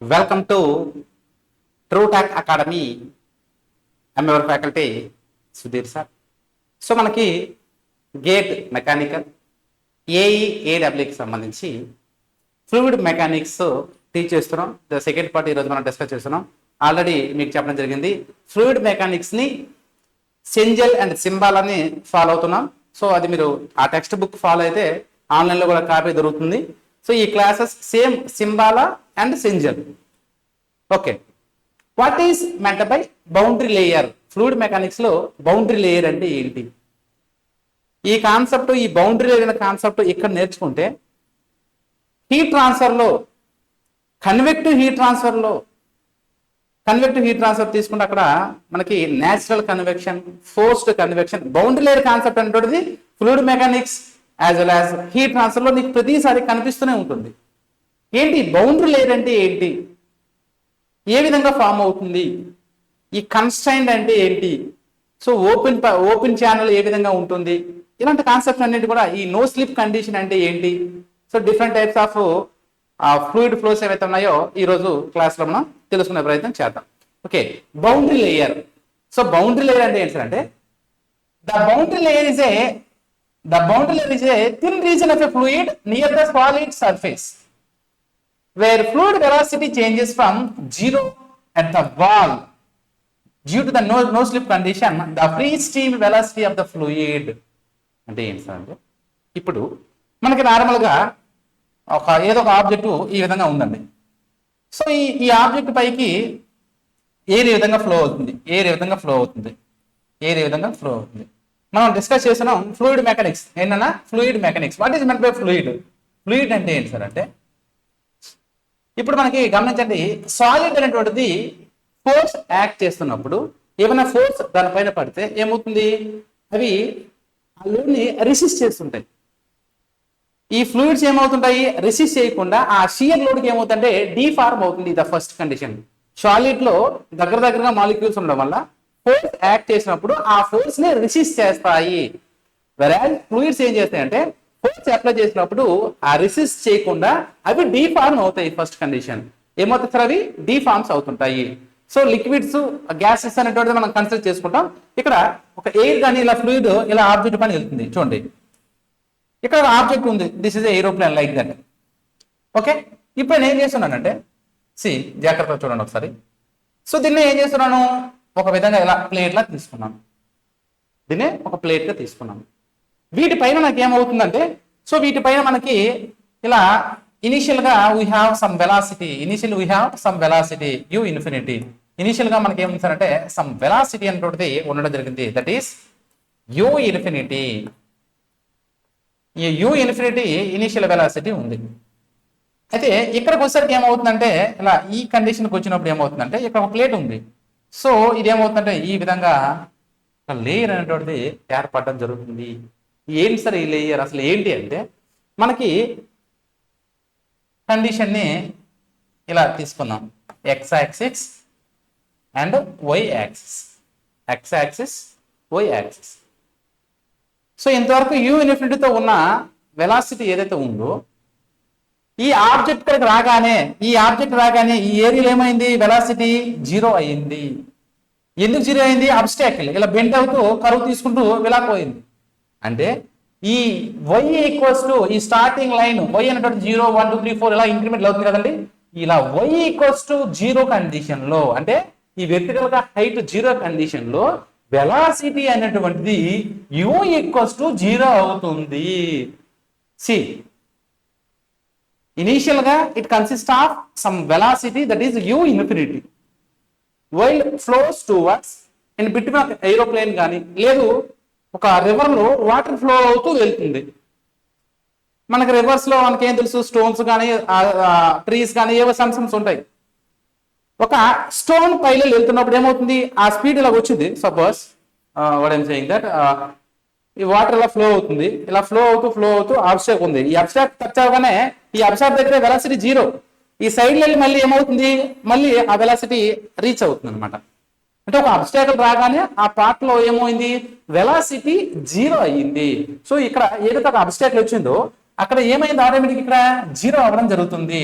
Welcome to true talk academy. I'm your faculty Sudheer sir. So మనకి gate mechanical ఏఈఏడబ్ల్యూకి సంబంధించి fluid mechanics teach చేస్తున్నాం. Second part ఈరోజు మనం discuss చేస్తున్నాం. ఆల్రెడీ మీకు చెప్పడం జరిగింది. ఫ్లూయిడ్ మెకానిక్స్ని సెంజల్ అండ్ సింబాల్ అని ఫాలో అవుతున్నాం. సో అది మీరు ఆ టెక్స్ట్ బుక్ ఫాలో అయితే ఆన్లైన్లో కూడా కాపీ దొరుకుతుంది. సో ఈ క్లాసెస్ సేమ్ సింబాలా అండ్ సెంజల్. Okay, what is meant by boundary layer? Fluid mechanics లో బౌండరీ లేయర్ అంటే ఏంటి? ఈ కాన్సెప్ట్, ఈ బౌండరీ లేయర్ అనే కాన్సెప్ట్ ఇక్కడ నేర్చుకుంటే హీట్ ట్రాన్స్ఫర్లో కన్వెక్టివ్ హీట్ ట్రాన్స్ఫర్ తీసుకుంటే అక్కడ మనకి natural convection, forced convection, boundary layer concept అంటే fluid mechanics as well as heat transfer లో నీకు ప్రతిసారి కనిపిస్తూనే ఉంటుంది. ఏంటి బౌండరీ లేయర్ అంటే ఏంటి, ఏ విధంగా ఫామ్ అవుతుంది, ఈ కన్స్ట్రైంట్ అంటే ఏంటి, సో ఓపెన్ ఛానల్ ఏ విధంగా ఉంటుంది, ఇలాంటి కాన్సెప్ట్స్ అన్నిటి కూడా, ఈ నో స్లిప్ కండిషన్ అంటే ఏంటి, so different types of fluid flows ఏవైతే ఉన్నాయో ఈరోజు క్లాస్లో మనం తెలుసుకునే ప్రయత్నం చేద్దాం. Okay, boundary layer. So boundary layer అంటే ఏంటంటే the boundary layer is a thin reason of a fluid near the solid surface where fluid velocity changes from zero at the wall due to the no slip condition, the free stream velocity of the fluid. అంటే ఏంటి sir అంటే ఇప్పుడు మనకి నార్మల్గా ఏదో ఒక object ఈ విధంగా ఉందండి. సో ఈ ఆబ్జెక్ట్ పైకి ఏది విధంగా ఫ్లో అవుతుంది, మనం డిస్కస్ చేస్తున్నాం ఫ్లూయిడ్ మెకానిక్స్. ఏంటన్నా fluid mechanics. What is meant by fluid అంటే ఏంటి సార్ అంటే ఇప్పుడు మనకి గమనించండి, సాలిడ్ అనేటువంటిది ఫోర్స్ యాక్ట్ చేస్తున్నప్పుడు ఏమైనా ఫోర్స్ దానిపైన పడితే ఏమవుతుంది, అవి ఆ లోడ్ని రెసిస్ట్ చేస్తుంటాయి. ఈ ఫ్లూయిడ్స్ ఏమవుతుంటాయి, రెసిస్ట్ చేయకుండా ఆ షియర్ లోడ్కి ఏమవుతుందంటే డీఫార్మ్ అవుతుంది. The first condition. సాలిడ్ లో దగ్గరగా మాలిక్యూల్స్ ఉండడం వల్ల ఫోర్స్ యాక్ట్ చేసినప్పుడు ఆ ఫోర్స్ ని రెసిస్ట్ చేస్తాయి. వెరాజ్ ఫ్లూయిడ్స్ ఏం చేస్తాయంటే ఫోర్స్ అప్లై చేసినప్పుడు ఆ రెసిస్ట్ చేయకుండా అవి డీఫార్మ్ అవుతాయి. ఫస్ట్ కండిషన్ ఏమవుతాయి సార్, అవి డీఫార్మ్స్ అవుతుంటాయి. సో లిక్విడ్స్, గ్యాసెస్ అనేటువంటిది మనం కన్సిడర్ చేసుకుంటాం. ఇక్కడ ఒక ఎయిర్ కానీ ఇలా ఫ్లూయిడ్ ఇలా ఆబ్జెక్ట్ పైన వెళ్తుంది. చూడండి, ఇక్కడ ఆబ్జెక్ట్ ఉంది. This is aeroplane like that. Okay, ఇప్పుడు నేను ఏం చేస్తున్నానంటే జాగ్రత్తగా చూడండి ఒకసారి. సో దీన్ని ఏం చేస్తున్నాను, ఒక విధంగా ఇలా ప్లేట్లా తీసుకున్నాను. వీటిపైన నాకు ఏమవుతుందంటే, సో వీటిపైన మనకి ఇలా ఇనిషియల్ గా we have some velocity U infinity. Initial గా మనకి ఏముందంటే సమ్ వెలాసిటీ అనేటువంటిది ఉండడం జరిగింది. That is you infinity. ఈ యూ ఇన్ఫినిటీ ఇనిషియల్ వెలాసిటీ ఉంది. అయితే ఇక్కడికి వచ్చేసరికి ఏమవుతుందంటే ఇలా ఈ కండిషన్కి వచ్చినప్పుడు ఏమవుతుందంటే ఇక్కడ ఒక ప్లేట్ ఉంది. సో ఇది ఏమవుతుందంటే ఈ విధంగా ఒక లేయర్ అనేటువంటిది ఏర్పడడం జరుగుతుంది. ఏంటి సార్ ఈ లేయర్ అసలు ఏంటి అంటే, మనకి కండిషన్ని ఇలా తీసుకుందాం. X axis and Y axis. So ఇంతవరకు యూ ఇన్ఫినిటీతో ఉన్న వెలాసిటీ ఏదైతే ఉందో ఈ ఆబ్జెక్ట్ ఇక్కడికి రాగానే ఈ ఏరియాలో ఏమైంది, వెలాసిటీ జీరో అయ్యింది. ఎందుకు జీరో అయింది, అబ్స్టాకిల్ ఇలా బెండ్ అవుతూ కరువు తీసుకుంటూ ఇలా పోయింది. అంటే ఈ y ఈక్వల్స్ టు ఈ స్టార్టింగ్ లైన్ y అనేటువంటి 0 1 2 3 4 ఇలా ఇంక్రిమెంట్ అవుతుంది కదండి. ఇలా y ఈక్వల్స్ టు 0 కండిషన్ లో, అంటే ఈ వెర్టికల్ గా హైట్ 0 కండిషన్ లో వెలాసిటీ అనేటువంటిది u ఈక్వల్స్ టు 0 అవుతుంది. ఇనిషియల్ గా it consist of some velocity that is u infinity while flows towards in between aeroplane కానీ లేదు ఒక రివర్ లో వాటర్ ఫ్లో అవుతూ వెళ్తుంది. మనకి రివర్స్ లో మనకి ఏం తెలుసు, స్టోన్స్ కానీ ట్రీస్ కానీ ఏవో సమ్స్ ఉంటాయి. ఒక స్టోన్ పైలో వెళ్తున్నప్పుడు ఏమవుతుంది, ఆ స్పీడ్ ఇలా వచ్చింది. Suppose what I'm saying that ఈ వాటర్ ఇలా ఫ్లో అవుతుంది. ఇలా ఫ్లో అవుతూ అబ్స్టాక్ ఉంది. ఈ అబ్స్టాక్ టచ్ అవగానే ఈ అబ్స్టాక్ దగ్గర వెలాసిటీ 0. ఈ సైడ్ వెళ్ళి మళ్ళీ ఏమవుతుంది, మళ్ళీ ఆ వెలాసిటీ రీచ్ అవుతుంది అనమాట. అంటే ఒక అబ్స్టాకల్ రాగానే ఆ పార్ట్ లో ఏమైంది, వెలాసిటీ 0 అయ్యింది. సో ఇక్కడ ఏదైతే ఒక అబ్స్టాకల్ వచ్చిందో అక్కడ ఏమైంది, ఆటోమేటిక్ ఇక్కడ 0 అవ్వడం జరుగుతుంది.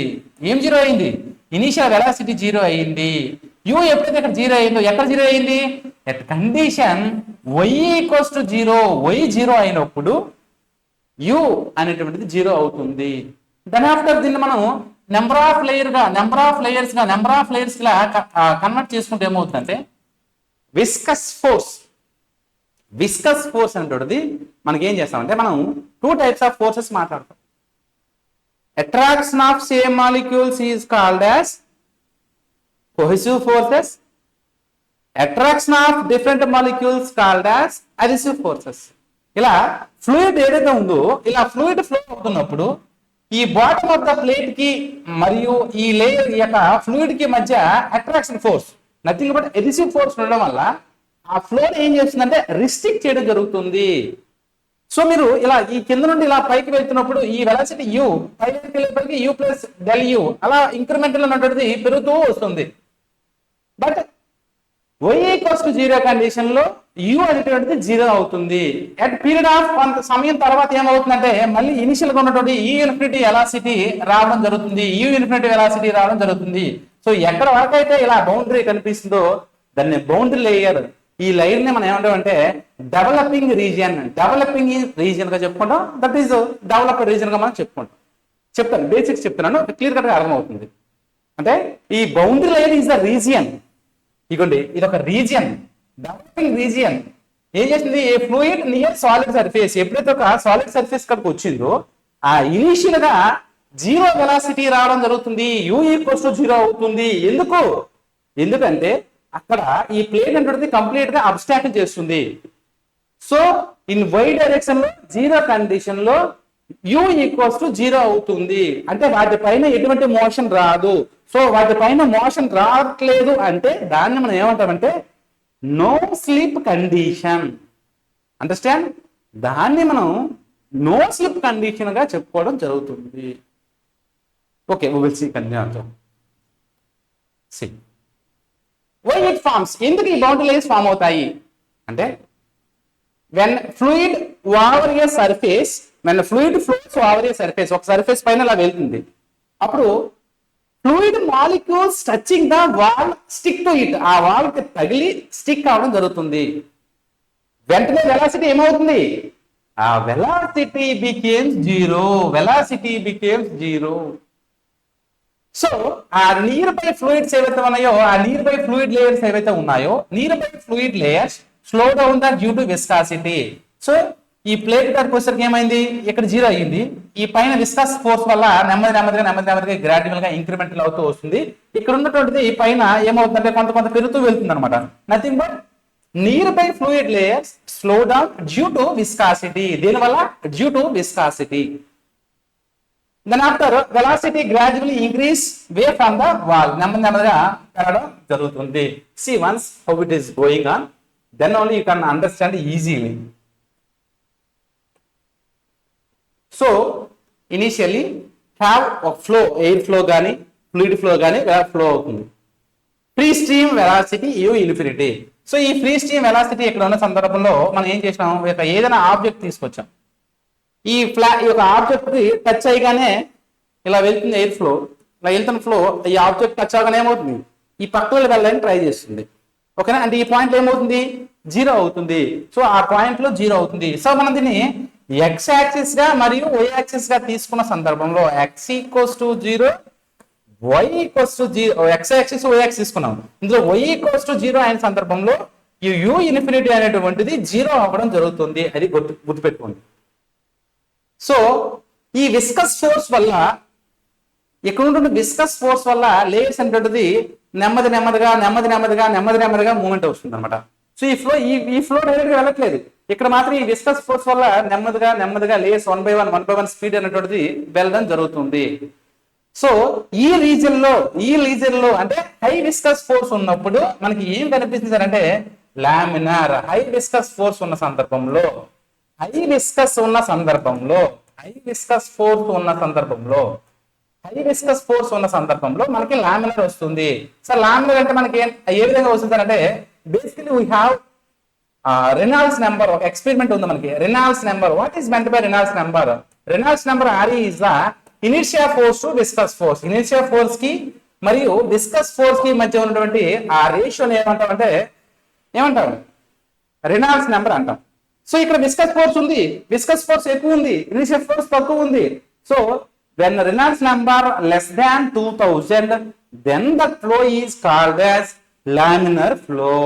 ఏం 0 అయింది, ఇనిషియల్ వెలాసిటీ 0 అయ్యింది. యూ ఎప్పుడైతే ఇక్కడ 0 అయిందో ఎక్కడ 0 అయింది? At condition y equals to 0, y 0 అయినప్పుడు యూ అనేటువంటిది 0 అవుతుంది. దెన్ ఆఫ్టర్ దీన్ని మనం నెంబర్ ఆఫ్ లేయర్స్ గా కన్వర్ట్ చేసుకుంటే ఏమవుతుందంటే విస్కస్ ఫోర్స్ అనేటువంటిది మనకి ఏం చేస్తామంటే మనం 2 టైప్స్ ఆఫ్ ఫోర్సెస్ మాట్లాడతాం. Attraction of same molecules is called as cohesive forces. Attraction of different molecules called as adhesive forces. ఇలా ఫ్లూయిడ్ ఏదైతే ఉందో ఇలా ఫ్లూయిడ్ ఫ్లో అవుతున్నప్పుడు ఈ బాటమ్ ఆఫ్ ద ప్లేట్ కి మరియు ఈ లేయర్ యొక్క ఫ్లూయిడ్ కి మధ్య attraction force nothing but adhesive force ఉండడం వల్ల ఆ ఫ్లో ఏం చేస్తుందంటే రిస్ట్రిక్ట్ చేయడం జరుగుతుంది. సో మీరు ఇలా ఈ కింద నుండి ఇలా పైకి వెళ్తున్నప్పుడు ఈ వెలాసిటీ యూ పైకి వెళ్ళేప్పటికీ యూ ప్లస్ డెల్ యూ అలా ఇంక్రిమెంటల్ ఉన్నటువంటిది పెరుగుతూ వస్తుంది. But y equals to 0 condition లో u అనేటువంటిది 0 అవుతుంది. అట్ పీరియడ్ ఆఫ్ కొంత సమయం తర్వాత ఏమవుతుందంటే మళ్ళీ ఇనిషియల్ గా ఉన్నటువంటి ఈ యూనిఫినిటీ వెలాసిటీ రావడం జరుగుతుంది. సో ఎక్కడ వరకు అయితే ఇలా బౌండరీ కనిపిస్తుందో దాన్ని బౌండరీ లేయర్, ఈ లైన్ ని మనం ఏమంటామంటే డెవలపింగ్ రీజియన్ గా చెప్పుకుంటాం. దట్ ఈస్ డెవలప్డ్ రీజియన్ గా మనం చెప్తాను బేసిక్స్ చెప్తున్నాను, క్లియర్ కట్ గా అర్థమవుతుంది. అంటే ఈ boundary layer is the region. ఇగోండి ఇది ఒక రీజియన్, డెవలపింగ్ రీజియన్. ఏం చేస్తుంది? ఏ ఫ్లూయిడ్ నియర్ సాలిడ్ సర్ఫేస్, ఎప్పుడైతే ఒక సాలిడ్ సర్ఫేస్ కనుక వచ్చిందో ఆ ఇనిషియల్ గా 0 వెలాసిటీ రావడం జరుగుతుంది, u ఈక్వల్స్ టు 0 అవుతుంది. ఎందుకంటే అక్కడ ఈ ప్లేన్ అనేది కంప్లీట్ గా అబ్స్ట్రాక్ట్ చేస్తుంది. సో ఇన్ y డైరెక్షన్ లో 0 కండిషన్ లో u ఈక్వల్స్ టు 0 అవుతుంది. అంటే వాటిపైన ఎటువంటి మోషన్ రాదు. సో వాటిపైన మోషన్ రావట్లేదు అంటే దాన్ని మనం ఏమంటామంటే నో స్లిప్ కండిషన్. అండర్స్టాండ్? దాన్ని మనం నో స్లిప్ కండిషన్ గా చెప్పుకోవడం జరుగుతుంది. Okay, we will see continue. See why it forms. ఎందుకు ఈ బౌండరీ లైన్స్ ఫామ్ అవుతాయి అంటే when fluid over a surface, when fluid flows over a surface, ఒక సర్ఫేస్ పైన ఇలా వెళ్తుంది, అప్పుడు fluid molecules touching the wall stick to it, ఆ వాల్ కి తగిలి స్టిక్ అవడం జరుగుతుంది. వెంటనే వెలాసిటీ ఏమవుతుంది? ఆ వెలాసిటీ బికేమ్స్ జీరో. సో ఆ నియర్ బై ఫ్లూయిడ్స్ ఏవైతే ఉన్నాయో, ఆ నియర్ బై ఫ్లూయిడ్ లేయర్స్ ఏవైతే ఉన్నాయో, near by fluid layers slow down the due to viscosity. So ఈ ప్లేట్ దగ్గరికి వచ్చేసరికి ఏమైంది? ఇక్కడ 0 అయ్యింది. ఈ పైన విస్కాస్ ఫోర్స్ వల్ల నెమ్మదిగా గ్రాడ్యువల్ గా ఇంక్రిమెంటల్ అవుతూ వస్తుంది. ఇక్కడ ఉన్నటువంటిది ఈ పైన ఏమవుతుందంటే కొంత పెరుగుతూ వెళ్తుంది అనమాట. Nothing but nearby fluid layers slow down due to viscosity. దీనివల్ల due to viscosity. Then after velocity gradually increase way from the wall. నెమ్మదిగా పెరగడం జరుగుతుంది. See once how it is going on, then only you can understand easily. So initially have a flow, air flow గానీ fluid flow గానీ flow అవుతుంది. Free stream velocity u infinity. So ఈ free stream velocity ఇక్కడ ఉన్న సందర్భంలో మనం ఏం చేసినాం? ఏదైనా ఆబ్జెక్ట్ తీసుకొచ్చాం. ఈ యొక్క ఆబ్జెక్ట్ టచ్ అయ్యగానే ఇలా వెళ్తుంది ఎయిర్ ఫ్లో, ఇలా వెళ్తున్న ఫ్లో ఈ ఆబ్జెక్ట్ టచ్ అవగానే ఏమవుతుంది? ఈ పక్కన వెళ్ళడానికి ట్రై చేస్తుంది. ఓకేనా? అంటే ఈ పాయింట్ ఏమవుతుంది? 0 అవుతుంది. సో ఆ పాయింట్ లో 0 అవుతుంది. సో మనం దీన్ని x యాక్సిస్ గా మరియు y యాక్సిస్ గా తీసుకున్న సందర్భంలో x equals to 0, y equals to 0, x axis y axis తీసుకున్నాం. ఇందులో y ఈక్వల్స్ టు 0 అయిన సందర్భంలో ఈ u ఇన్ఫినిటీ అనేటువంటిది 0 అవ్వడం జరుగుతుంది. అది గుర్తుపెట్టుకోండి. సో ఈ విస్కస్ ఫోర్స్ వల్ల, ఇక్కడ ఉంటున్న విస్కస్ ఫోర్స్ వల్ల లేయర్స్ అనేటువంటిది నెమ్మదిగా మూవ్మెంట్ వస్తుంది అనమాట. సో ఈ ఫ్లో డైరెక్ట్ గా వెళ్ళట్లేదు. ఇక్కడ మాత్రం ఈ విస్కస్ ఫోర్స్ వల్ల నెమ్మదిగా లేయర్స్ 1 by 1 స్పీడ్ అనేటువంటిది వెళ్ళడం జరుగుతుంది. సో ఈ రీజన్ లో అంటే హై విస్కస్ ఫోర్స్ ఉన్నప్పుడు మనకి ఏం కనిపిస్తుంది అంటే లామినార్. హై విస్కస్ ఫోర్స్ ఉన్న సందర్భంలో మనకి లామినార్ వస్తుంది. సో లామినార్ అంటే మనకి ఏ విధంగా వస్తుంది అంటే basically we have Reynolds number. ఒక ఎక్స్పెరిమెంట్ ఉంది మనకి, Reynolds number. What is meant by Reynolds number? Reynolds number RE is the initial force to viscous force. Initial force కి మరియు విస్కస్ ఫోర్స్ కి మధ్య ఉన్నటువంటి ఆ రేషియోని ఏమంటాం రెనాల్డ్స్ నెంబర్ అంటాం. సో ఇక్కడ విస్కస్ ఫోర్స్ ఉంది, విస్కస్ ఫోర్స్ ఎక్కువ ఉంది, ఇనిషియల్ ఫోర్స్ తక్కువ ఉంది. So when Reynolds number less than 2000, then the flow is called as laminar flow.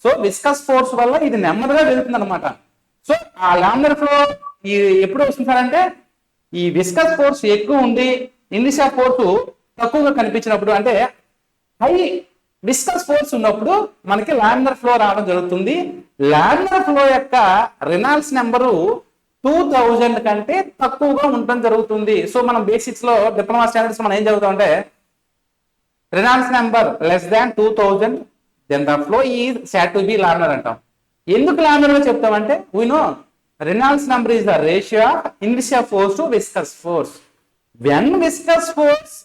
So viscous force వల్ల ఇది నెమ్మదిగా వెళ్తుంది అనమాట. సో ఆ లామినర్ ఫ్లో ఎప్పుడు వస్తుందంటే ఈ విస్కస్ ఫోర్స్ ఎక్కువ ఉండి ఇనిషియల్ ఫోర్స్ తక్కువగా కనిపించినప్పుడు, అంటే హై విస్కస్ ఫోర్స్ ఉన్నప్పుడు మనకి లామినర్ ఫ్లో రావడం జరుగుతుంది. లామినర్ ఫ్లో యొక్క రెనాల్డ్స్ నెంబరు 2000 కంటే తక్కువగా ఉండడం జరుగుతుంది. సో మనం బేసిక్స్ లో డిప్లొమా స్టాండర్డ్స్ మనం ఏం చదువుతామంటే Reynolds number less than 2000 then the flow is said to be laminar అంటాం. ఎందుకు లామినర్ గా చెప్తామంటే we know Reynolds number is the ratio of initial force to viscous force. When viscous force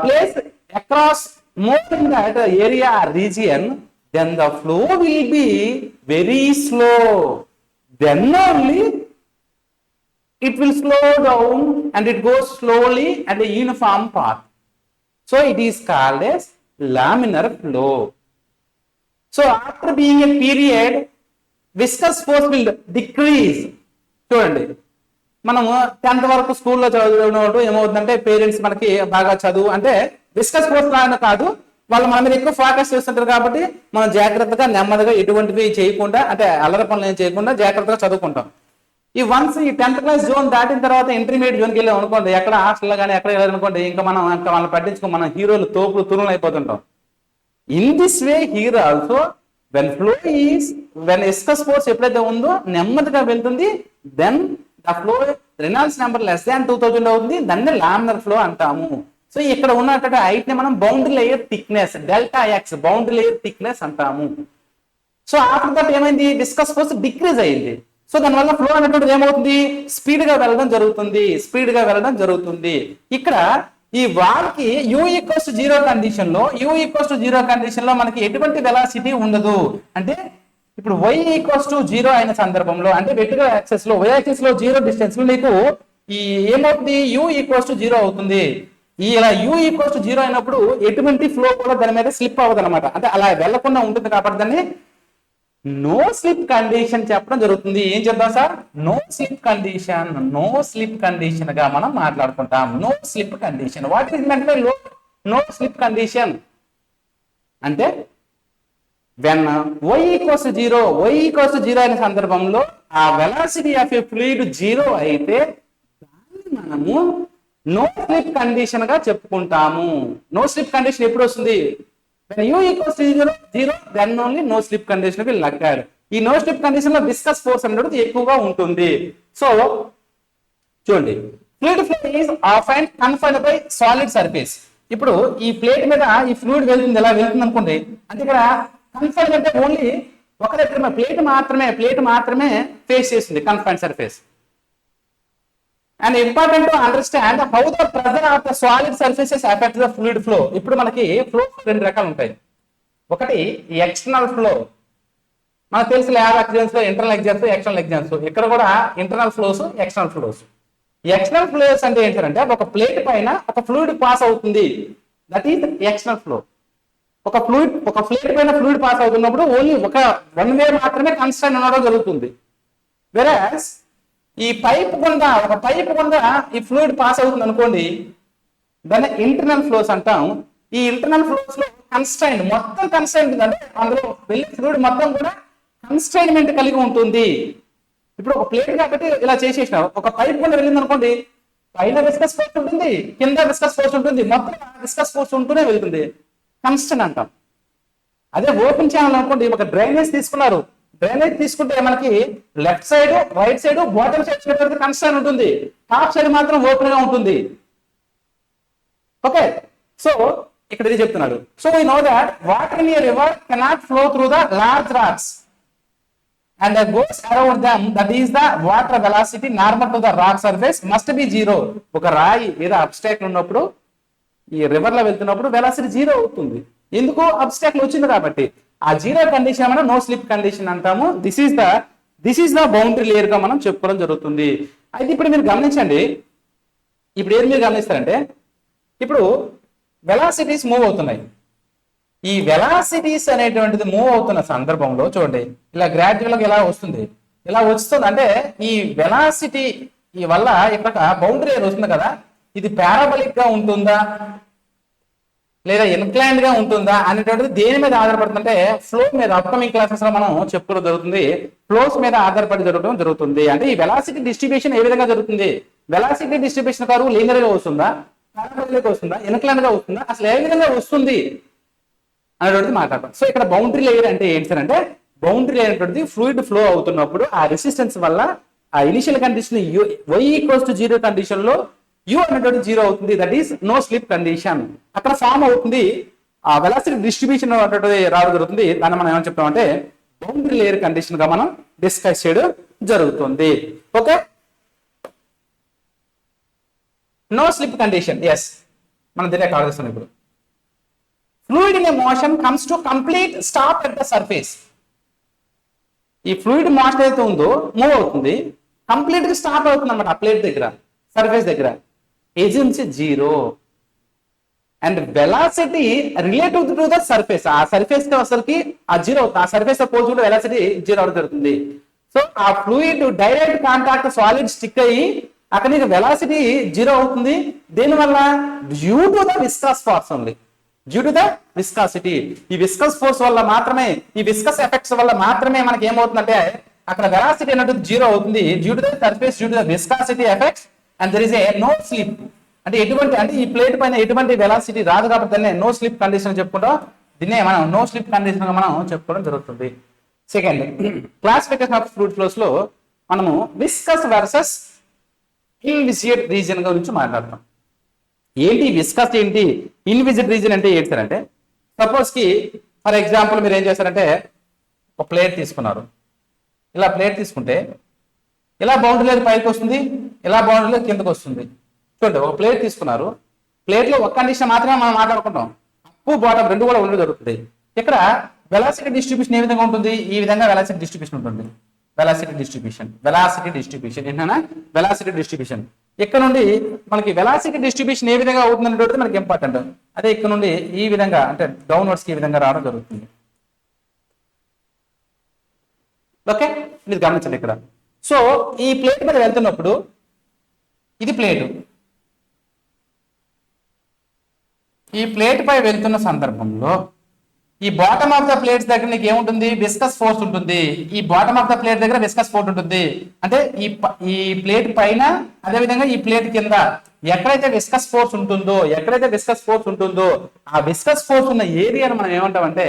plays across more in that area or region, then the flow will be very slow. Then only it will slow down and it goes slowly at a uniform path. So it is called as laminar flow. So after being a period, viscous force will decrease. చూడండి, మనము 10th వరకు స్కూల్లో చదివినప్పుడు ఏమవుతుందంటే parents మనకి బాగా చదువు అంటే విస్కస్ ఫోర్స్ లాగా కాదు, వాళ్ళు మన మీద ఎక్కువ ఫోకస్ చేస్తుంటారు కాబట్టి మనం జాగ్రత్తగా నెమ్మదిగా ఎటువంటివి చేయకుండా, అంటే అల్లరి పనులు ఏం చేయకుండా జాగ్రత్తగా చదువుకుంటాం. ఈ వన్స్ ఈ 10th క్లాస్ జోన్ దాటిన తర్వాత ఇంటర్మీడియట్ జోన్కి వెళ్ళాం అనుకోండి, ఎక్కడ హాస్టల్లో కానీ ఎక్కడ వెళ్ళాలనుకోండి, ఇంకా మనం వాళ్ళని పట్టించుకో మనం హీరోలు తోపులు తురులు అయిపోతుంటాం. In this way here also when flow is when viscous force ఎప్పుడైతే ఉందో నెమ్మదిగా వెళ్తుంది, then the flow Reynolds number less than 2000 అవుతుంది, దాన్ని లామినర్ ఫ్లో అంటాము. సో ఇక్కడ ఉన్నటువంటి హైట్ ని మనం boundary layer thickness delta X boundary layer thickness అంటాము. సో ఆఫ్టర్ దట్ ఏమైంది, విస్కస్ ఫోర్స్ డిక్రీజ్ అయింది. సో దానివల్ల ఫ్లో అనేటువంటిది ఏమవుతుంది, స్పీడ్ గా వెళ్ళడం జరుగుతుంది. ఇక్కడ ఈ వాల్కి U=0 కండిషన్ లో కండిషన్ లో మనకి ఎటువంటి వెలాసిటీ ఉండదు. అంటే ఇప్పుడు y=0 అయిన సందర్భంలో, అంటే వెక్టర్ యాక్సెస్ లో y యాక్సెస్ లో 0 డిస్టెన్స్ లో నీకు ఈ ఏమవుతుంది, U=0 అవుతుంది. ఇలా U=0 అయినప్పుడు ఎటువంటి ఫ్లో కూడా దాని మీద స్లిప్ అవ్వదు అనమాట, అంటే అలా వెళ్లకుండా ఉంటుంది కాబట్టి దాన్ని నో స్లిప్ కండిషన్ చెప్పడం జరుగుతుంది. ఏం చెప్తాం సార్, నో స్లిప్ కండిషన్ గా మనం మాట్లాడుకుంటాం. No slip condition, what is meant by no slip condition అంటే వెన్ y=0 అయిన సందర్భంలో ఆ వెలాసిటీ ఆఫ్ ఏ ఫ్లూయిడ్ 0 అయితే దాన్ని మనము నో స్లిప్ కండిషన్ గా చెప్పుకుంటాము. నో స్లిప్ కండిషన్ ఎప్పుడు వస్తుంది, when U=0 then only no slip condition will occur. ఈ నో స్లిప్ కండిషన్ లో విస్కస్ ఫోర్స్ అనేది ఎక్కువగా ఉంటుంది. సో చూడండి, fluid flow is often confined by solid surface. ఇప్పుడు ఈ ప్లేట్ మీద ఈ ఫ్లూయిడ్ వెళ్తుంది, ఎలా వెళ్తుంది అనుకోండి, అంటే ఇక్కడ కన్ఫైన్డ్ అంటే ఓన్లీ ఒక దగ్గర ప్లేట్ మాత్రమే ఫేస్ చేస్తుంది confined surface. And important to understand how the pressure of the solid surfaces affects the fluid flow. ఇప్పుడు మనకి ఫ్లో రెండు రకాలు ఉంటాయి. ఒకటి ఎక్స్టర్నల్ ఫ్లో, మనకు తెలుసు ల్యాబ్ ఎగ్జామ్స్ లో ఇంటర్నల్ ఎగ్జామ్స్, ఎక్స్టర్నల్ ఎగ్జామ్స్. ఇక్కడ కూడా internal flows, external flows. External flows అంటే ఏంటంటే ఒక ప్లేట్ పైన ఒక ఫ్లూయిడ్ పాస్ అవుతుంది, దట్ ఈస్ ఎక్స్టర్నల్ ఫ్లో. ఒక ప్లేట్ పైన ఫ్లూయిడ్ పాస్ అవుతున్నప్పుడు ఓన్లీ వన్ వే మాత్రమే కన్స్టెంట్ ఉండడం జరుగుతుంది. వెరాస్ ఈ పైప్ గుండా ఈ ఫ్లూయిడ్ పాస్ అవుతుంది అనుకోండి, దాన్ని ఇంటర్నల్ ఫ్లోస్ అంటాం. ఈ ఇంటర్నల్ ఫ్లోస్ లో కన్స్టైన్ మొత్తం కన్స్టైన్ అంటే అందులో వెళ్ళే ఫ్లూయిడ్ మొత్తం కూడా కన్స్టైన్మెంట్ కలిగి ఉంటుంది. ఇప్పుడు ఒక ప్లేట్ కాబట్టి ఇలా చేసేసిన ఒక పైప్ గుండా వెళ్ళింది అనుకోండి, పైన విస్కస్ ఫోర్స్ ఉంటుంది, కింద విస్కస్ ఫోర్స్ ఉంటుంది, మొత్తం విస్కస్ ఫోర్స్ ఉంటూనే వెళ్తుంది, కన్స్టెంట్ అంటాం. అదే ఓపెన్ ఛానల్ అనుకోండి, ఒక డ్రైనేజ్ తీసుకున్నారు, డ్రైనేజ్ తీసుకుంటే మనకి left side, right side, bottom side constant ఉంటుంది, టాప్ సైడ్ మాత్రం ఓపెన్ గా ఉంటుంది. ఓకే, సో ఇక్కడ ఇది చెప్తున్నాడు. So we know that water in a river cannot flow through the large rocks and that goes around them, that is the water velocity normal to the rock surface must be 0. ఒక రాయి ఏదో abstract ఉన్నప్పుడు ఈ river లో వెళ్తున్నప్పుడు velocity 0 అవుతుంది, ఎందుకు abstract వచ్చింది కాబట్టి. ఆ 0 కండిషన్ మనం నో స్లిప్ కండిషన్ అంటాము. This is the boundary layer గా మనం చెప్పుకోవడం జరుగుతుంది. అయితే ఇప్పుడు మీరు గమనించండి, ఇప్పుడు ఏది మీరు గమనిస్తారంటే, ఇప్పుడు వెలాసిటీస్ మూవ్ అవుతున్నాయి. ఈ వెలాసిటీస్ అనేటువంటిది మూవ్ అవుతున్న సందర్భంలో చూడండి ఇలా గ్రాడ్యువల్గా ఇలా వస్తుంది, ఇలా వస్తుంది. అంటే ఈ వెలాసిటీ ఈ వల్ల ఇక్కడ బౌండరీ వస్తుంది కదా, ఇది పారాబలిక్ గా ఉంటుందా లేదా ఇన్క్లైన్డ్ గా ఉంటుందా అనేటువంటిది దేని మీద ఆధారపడుతుందంటే ఫ్లో మీద. అప్కమింగ్ క్లాసెస్ లో మనం చెప్పుకోవడం జరుగుతుంది, ఫ్లోస్ మీద ఆధారపడి జరగడం జరుగుతుంది. అంటే ఈ వెలాసిటీ డిస్ట్రిబ్యూషన్ ఏ విధంగా జరుగుతుంది, వెలాసిటీ డిస్ట్రిబ్యూషన్ కర్వ్ లీనియర్ గా వస్తుందా, పారాబలిక్ గా వస్తుందా, ఇన్క్లైన్డ్ గా వస్తుందా, అసలు ఏ విధంగా వస్తుంది అనేటువంటిది మాట్లాడతాం. సో ఇక్కడ బౌండరీ లేయర్ అంటే ఏంటి అంటే, బౌండరీ లేయర్ అనేటువంటిది ఫ్లూయిడ్ ఫ్లో అవుతున్నప్పుడు ఆ రెసిస్టెన్స్ వల్ల ఆ initial condition y equals to 0 condition లో u అనేటువంటి 0 అవుతుంది. That is no slip condition. అక్కడ ఫామ్ అవుతుంది ఆ వెలాసిటీ డిస్ట్రిబ్యూషన్ అనేటువంటిది రావడం జరుగుతుంది. దాన్ని మనం ఏమని చెప్తామంటే బౌండరీ లేయర్ కండిషన్ గా మనం డిస్కస్ చేయడం జరుగుతుంది. Okay, no slip condition, yes మనం దీన్ని కవర్ చేస్తాం. ఇప్పుడు fluid in a motion comes to complete stop at the surface. ఈ ఫ్లూయిడ్ మోషన్ అయితే ఉందో మూవ్ అవుతుంది, కంప్లీట్ గా స్టాప్ అవుతుంది అన్నమాట ఆ ప్లేట్ దగ్గర, సర్ఫేస్ దగ్గర. Agency 0 and velocity relative to the surface, ఆ సర్ఫేస్ కి అసలుకి ఆ 0 అవుతుంది. ఆ సర్ఫేస్ పోల్చుకుంటే వెలాసిటీ 0 అవడం జరుగుతుంది. సో ఆ fluid direct contact solid stick అయ్యి అక్కడ నీకు వెలాసిటీ 0 అవుతుంది. దీనివల్ల due to the viscous force only, due to the viscosity. ఈ విస్కస్ ఫోర్స్ వల్ల మాత్రమే, ఈ విస్కస్ ఎఫెక్ట్స్ వల్ల మాత్రమే మనకి ఏమవుతుందంటే అక్కడ వెలాసిటీ అనేది 0 అవుతుంది, due to the surface, due to the viscosity effects and there is a no slip. అంటే ఎటువంటి, అంటే ఈ ప్లేట్ పైన ఎటువంటి వెలాసిటీ రాదు కాబట్టి దాన్ని నో స్లిప్ కండిషన్ చెప్పుకుంటాం. దీన్నే మనం నో స్లిప్ కండిషన్ గా మనం చెప్పుకోవడం జరుగుతుంది. Second, classification of fluid flows లో మనము విస్కస్ వర్సెస్ ఇన్విసిడ్ రీజియన్ గురించి మాట్లాడతాం. ఏంటి విస్కస్, ఏంటి ఇన్విజిడ్ రీజన్ అంటే ఏంటి సార్ అంటే, సపోజ్ కి ఫర్ ఎగ్జాంపుల్ మీరు ఏం చేస్తారంటే ఒక ప్లేట్ తీసుకున్నారు, ఇలా ప్లేట్ తీసుకుంటే ఇలా బౌండరీ లేయర్ పైకి వస్తుంది, ఇలా బౌండరీ లేయర్ కిందకి వస్తుంది. చూడండి, ఒక ప్లేట్ తీసుకున్నారు, ప్లేట్ లో ఒక కండిషన్ మాత్రమే మనం మాట్లాడుకుంటాం, అప్పు బాటమ్ రెండు కూడా ఉండడం జరుగుతుంది. ఇక్కడ వెలాసిటీ డిస్ట్రిబ్యూషన్ ఏ విధంగా ఉంటుంది, ఈ విధంగా వెలాసిటీ డిస్ట్రిబ్యూషన్ ఉంటుంది. వెలాసిటీ డిస్ట్రిబ్యూషన్ ఏంటన్నా వెలాసిటీ డిస్ట్రిబ్యూషన్. ఇక్కడ నుండి మనకి వెలాసిటీ డిస్ట్రిబ్యూషన్ ఏ విధంగా అవుతుంది అనేది మనకి ఇంపార్టెంట్. అదే ఇక్కడ నుండి ఈ విధంగా అంటే డౌన్వర్డ్స్ కి ఈ విధంగా రావడం జరుగుతుంది. ఓకే, మీరు గమనించండి ఇక్కడ. సో ఈ ప్లేట్ మీద వెళ్తున్నప్పుడు ఇది ప్లేట్, ఈ ప్లేట్ పై వెళ్తున్న సందర్భంలో ఈ బాటమ్ ఆఫ్ ద ప్లేట్స్ దగ్గర నీకు ఏముంటుంది, విస్కస్ ఫోర్స్ ఉంటుంది. ఈ బాటమ్ ఆఫ్ ద ప్లేట్ దగ్గర విస్కస్ ఫోర్స్ ఉంటుంది. అంటే ఈ ప్లేట్ పైన, అదే విధంగా ఈ ప్లేట్ కింద ఎక్కడైతే విస్కస్ ఫోర్స్ ఉంటుందో ఆ విస్కస్ ఫోర్స్ ఉన్న ఏరియాను మనం ఏమంటామంటే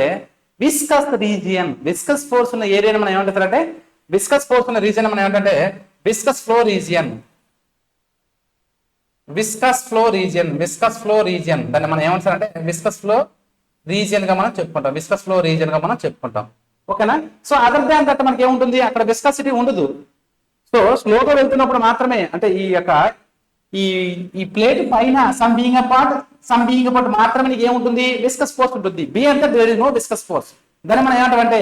విస్కస్ రీజియన్. విస్కస్ ఫోర్స్ ఉన్న ఏరియాను మనం ఏమంటారంటే విస్కస్ ఫోర్స్ ఉన్న రీజియన్ మనం ఏమంటే viscous flow region. Viscous flow region దాన్ని మనం ఏమంటారంటే విస్కస్ ఫ్లో రీజియన్ గా మనం చెప్పుకుంటాం. విస్కస్ ఫ్లో రీజియన్ గా మనం చెప్పుకుంటాం. ఓకేనా. సో అదర్ దాన్ దట్ మనకి ఏముంటుంది, అక్కడ విస్కాసిటీ ఉండదు. సో స్లోగా వెళ్తున్నప్పుడు మాత్రమే, అంటే ఈ యొక్క ఈ ప్లేట్ పైన సమ్ బీయింగ్ అపార్ట్ మాత్రమే నీకు ఏముంటుంది, విస్కస్ ఫోర్స్ ఉంటుంది. బి అంటే there is no viscous force. దాన్ని మనం ఏమంటామంటే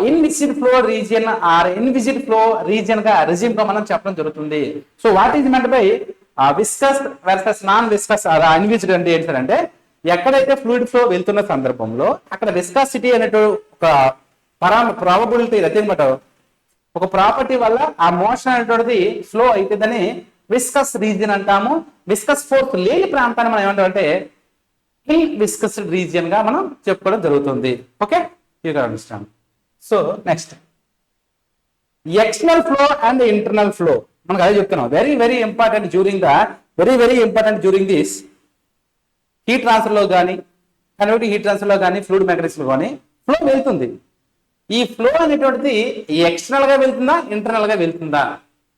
inviscid flow region or inviscid flow region గా రెజిమ్ గా మనం చెప్పడం జరుగుతుంది. So what is meant by viscous versus non viscous inviscid అంటే ఏంటంటే ఎక్కడైతే ఫ్లూయిడ్ ఫ్లో వెళ్తున్న సందర్భంలో అక్కడ విస్కాసిటీ అనేటు ఒక ప్రాబబిలిటీ అనమాట, ఒక ప్రాపర్టీ వల్ల ఆ మోషన్ అనేటువంటిది ఫ్లో అవుతుందని విస్కస్ రీజియన్ అంటాము. విస్కస్ ఫోర్స్ లేని ప్రాంతాన్ని మనం ఏమంటామంటే ఇన్ విస్కస్ రీజియన్ గా మనం చెప్పుకోవడం జరుగుతుంది. Okay, you can understand. So next external flow and internal flow. మనకు అదే చెప్తున్నాం, very important during this heat transfer లో కానీ, కన్వర్టింగ్ హీట్ ట్రాన్స్ఫర్ లో కానీ, ఫ్లూయిడ్ మెకానిక్స్ లో కానీ ఫ్లో వెళ్తుంది. ఈ ఫ్లో అనేటువంటిది ఎక్స్టర్నల్ గా వెళ్తుందా, ఇంటర్నల్ గా వెళ్తుందా,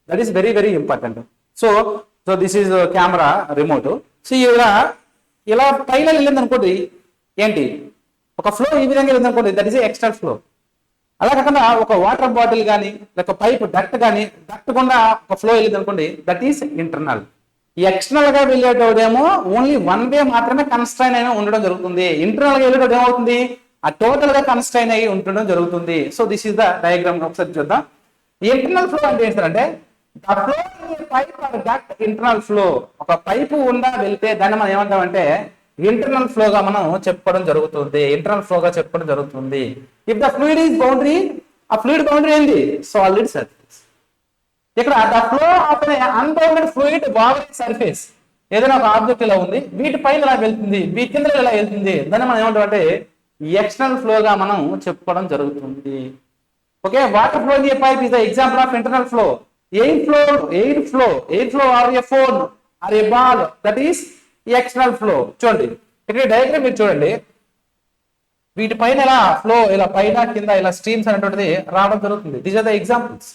that is very important. So this is camera remote. So ఇలా పైన వెళ్ళింది అనుకోండి, ఏంటి ఒక ఫ్లో ఈ విధంగా వెళ్ళింది అనుకోండి, దట్ ఈస్ ఎక్స్టర్నల్ ఫ్లో. అలా కాకుండా ఒక వాటర్ బాటిల్ కానీ లేక పైప్ డక్ట్ కానీ డక్ట్ గుండా ఒక ఫ్లో వెళ్ళింది అనుకోండి, దట్ ఈస్ ఇంటర్నల్. ఎక్స్టర్నల్ గా వెళ్ళేటోడేమో ఓన్లీ వన్ వే మాత్రమే కన్స్ట్రైన్ అయినా ఉండడం జరుగుతుంది. ఇంటర్నల్ గా వెళ్ళేటోడు ఏమవుతుంది, ఆ టోటల్ గా కన్స్ట్రైన్ అయ్యి ఉండడం జరుగుతుంది. So this is the diagram. ఒకసారి చూద్దాం. ఇంటర్నల్ ఫ్లో అంటే ఏంటంటే the flow in pipe or duct internal flow. ఒక పైపు ఉండా వెళ్తే దాన్ని మనం ఏమంటామంటే ఇంటర్నల్ ఫ్లోగా మనం చెప్పుకోవడం జరుగుతుంది. ఇంటర్నల్ ఫ్లోగా చెప్పుకోవడం జరుగుతుంది. If the fluid is boundary, ఆ ఫ్లూయిడ్ బౌండరీ ఏంది? Solid surface. ఇక్కడ the flow of unbounded fluid over surface, ఏదైనా ఒక ఆబ్జెక్ట్ ఇలా ఉంది, వీటిపైన ఇలా వెళ్తుంది, వీటి కింద ఇలా వెళ్తుంది, దాన్ని మనం ఏమంటాం అంటే ఎక్స్టర్నల్ ఫ్లోగా మనం చెప్పుకోవడం జరుగుతుంది. Okay, water flow in a pipe is the example of internal flow. Air flow are A phone are A ball, that is external flow. చూడండి ఇక్కడ డయాగ్రామ్ మీరు చూడండి, వీటిపైన ఇలా ఫ్లో, ఇలా పైన కింద ఇలా స్ట్రీమ్స్ అనేటువంటిది రావడం జరుగుతుంది. These are the examples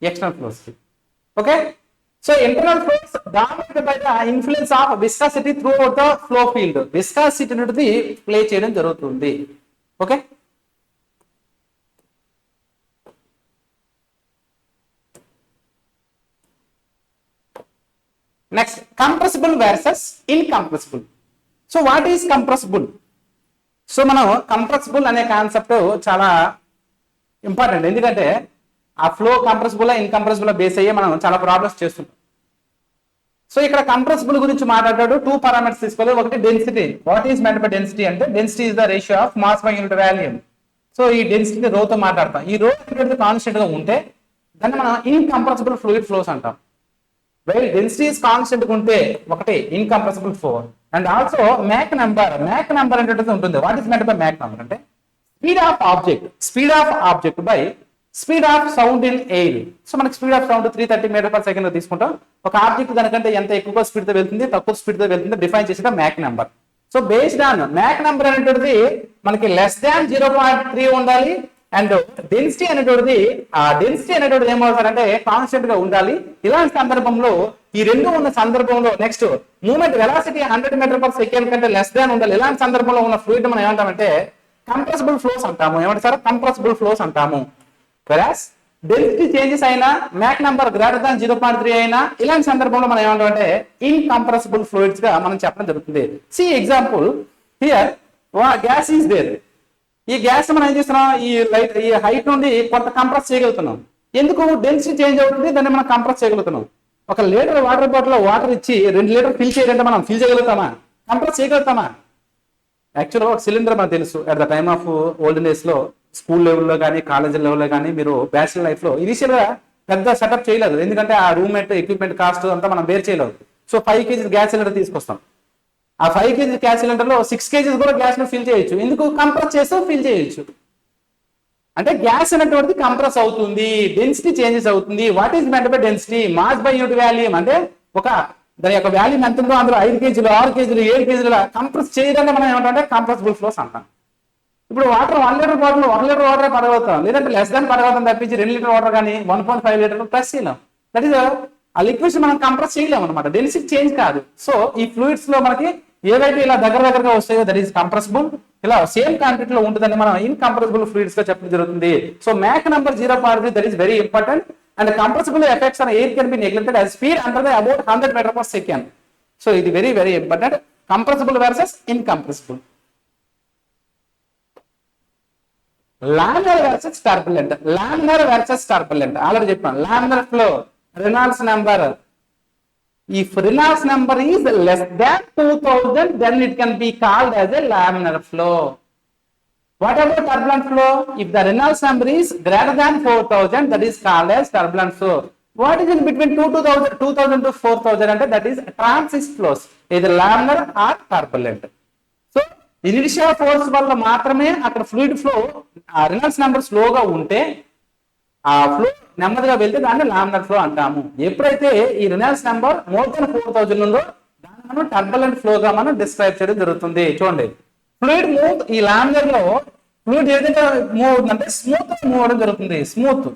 external flows. Okay, so internal flows dominated by the influence of viscosity throughout the flow field. Viscosity అనేది ప్లే చేయడం జరుగుతుంది. Okay, next compressible versus incompressible. So what is compressible? So మనం compressible అనే concept చాలా important, ఎందుకంటే ఆ flow compressible incompressible base అయ్యే మనం చాలా ప్రాబ్లమ్స్ చేస్తుంటాం. సో ఇక్కడ కంప్రెసిబుల్ గురించి మాట్లాడాడు. 2 పారామీటర్స్ తీసుకోవాలి. ఒకటి density. What is meant by density అంటే density is the ratio of mass by unit volume. So ఈ డెన్సిటీ రోతో మాట్లాడతాం. ఈ రో అనేది కాన్స్టెంట్ గా ఉంటే దాన్ని మనం ఇన్కంప్రెసిబుల్ ఫ్లూయిడ్ ఫ్లోస్ అంటాం. వెల్ డెన్సిటీ ఇస్ కాన్స్టెంట్ గా ఉంటే ఒకటి incompressible flow. And also Mach number అనేటువంటిది ఉంటుంది. What is meant by Mach number అంటే speed of object by speed of sound in air. So మనకి speed of sound 330 metre per second తీసుకుంటాం. ఒక object దానికంటే ఎంత ఎక్కువ స్పీడ్ తో వెళ్తుంది, తక్కువ స్పీడ్ తో వెళ్తుంది డిఫైన్ చేసిన Mach number. So based on Mach number అనేటువంటిది మనకి లెస్ దాన్ 0.3 ఉండాలి. అండ్ డెన్సిటీ అనేటువంటిది ఏమవుతారంటే కాన్స్టెంట్ గా ఉండాలి. ఇలాంటి సందర్భంలో ఈ రెండు ఉన్న సందర్భంలో next moment velocity 100 metre per second కంటే లెస్ దాన్ ఉండాలి. ఇలాంటి సందర్భంలో ఉన్న ఫ్లూయిడ్ మనం ఏమంటామంటే కంప్రెసిబుల్ ఫ్లోస్ అంటాము. ఏమంటారు? కంప్రెసిబుల్ ఫ్లోస్ అంటాము. వెరాస్ డెన్సిటీ చేంజెస్ అయినా మ్యాక్ నెంబర్ గ్రేటర్ దాన్ 0.3 అయినా ఇలాంటి సందర్భంలో మనం ఏమంటామంటే ఇన్కంప్రెసిబుల్ ఫ్లూయిడ్స్ గా మనం చెప్పడం జరుగుతుంది. See example here gas is there. ఈ గ్యాస్ మనం ఏం చేస్తున్నాం, ఈ హైట్ నుండి కొంత కంప్రెస్ చేయగలుగుతున్నాం. ఎందుకు? డెన్సిటీ చేంజ్ అవుతుంది, దాన్ని మనం కంప్రెస్ చేయగలుగుతున్నాం. 1 లీటర్ వాటర్ బాటిల్ వాటర్ ఇచ్చి 2 లీటర్ ఫిల్ చేయాలంటే మనం ఫిల్ చేయగలుగుతామా? కంప్రెస్ చేయగలుగుతామా? యాక్చువల్గా ఒక సిలిండర్ మనకు తెలుసు. At the time of olden days లో స్కూల్ లెవెల్లో కానీ కాలేజ్ లెవెల్లో కానీ మీరు బ్యాచిలర్ లైఫ్ లో ఇనిషియల్ గా పెద్ద సెటప్ చేయలేదు, ఎందుకంటే ఆ రూమ్మేట్ ఎక్విప్మెంట్ కాస్ట్ అంతా మనం బేర్ చేయలేదు. సో 5 kg గ్యాస్ సిలిండర్ తీసుకొస్తాం. ఆ 5 kg గ్యాస్ సిలిండర్ లో 6 kg కూడా గ్యాస్ ను ఫిల్ చేయొచ్చు. ఎందుకు? కంప్రెస్ చేస్తూ ఫిల్ చేయొచ్చు. అంటే గ్యాస్ అనేటువంటిది కంప్రెస్ అవుతుంది, డెన్సిటీ చేంజెస్ అవుతుంది. What is meant by density? Mass by unit volume. అంటే దాని యొక్క వాల్యూమ్ ఎంత ఉందో అందులో 5 kg 6 kg 7 kg కంప్రెస్ చేయడాన్ని మనం ఏమంటే కంప్రెసిబుల్ ఫ్లోస్ అంటాం. ఇప్పుడు water 1 litre bottle 1 litre water పడగలుగుతాం, లేదంటే లెస్ దాన్ పడగలుగుతాం తప్పించి 2 లీటర్ వాటర్ కానీ 1.5 లీటర్ ప్రెస్ చేయలేం. దట్ ఈస్ ఆ లిక్విడ్స్ మనం కంప్రెస్ చేయలేము అనమాట. డెన్సిటీ చేంజ్ కాదు. సో ఈ ఫ్లూయిడ్స్ లో మనకి ఏవైతే ఇలా దగ్గరగా వస్తాయో దట్ ఈస్ కంప్రెసిబుల్, ఇలా సేమ్ కాంటెంట్ లో ఉంటుందని మనం ఇన్కంప్రెసిబుల్ ఫ్లూయిడ్స్ గా చెప్పడం జరుగుతుంది. So Mach number 0.3 that is very important. And compressible effects on air can be neglected as speed under the about 100 meter per second. So ఇది very very important. Compressible versus incompressible. Laminar versus turbulent. Already చెప్పాను. Laminar flow Reynolds number. If Reynolds number is less than 2000, then it can be called as a laminar flow. What about turbulent flow? If the Reynolds number is greater than 4000, that is called as turbulent flow. What is in between 2000 to 4000 అంటే that is transit flows, either laminar or turbulent. So inertial force వల్ల మాత్రమే అక్కడ fluid flow Reynolds number స్లోగా ఉంటే ఆ flow నెమ్మదిగా వెళ్తే దాన్ని లామినార్ ఫ్లో అంటాము. ఎప్పుడైతే ఈ Reynolds నెంబర్ మోర్ దెన్ 4000 ఉందో దాన్ని మనం టర్బులెంట్ ఫ్లో గా మనం డిస్క్రైబ్ చేయడం జరుగుతుంది. చూడండి, ఫ్లూయిడ్ మూవ్, ఈ లామినార్ లో ఫ్లూయిడ్ ఏదైతే మూవ్ అవుతుందంటే స్మూత్ మూవ్ అవడం జరుగుతుంది. స్మూత్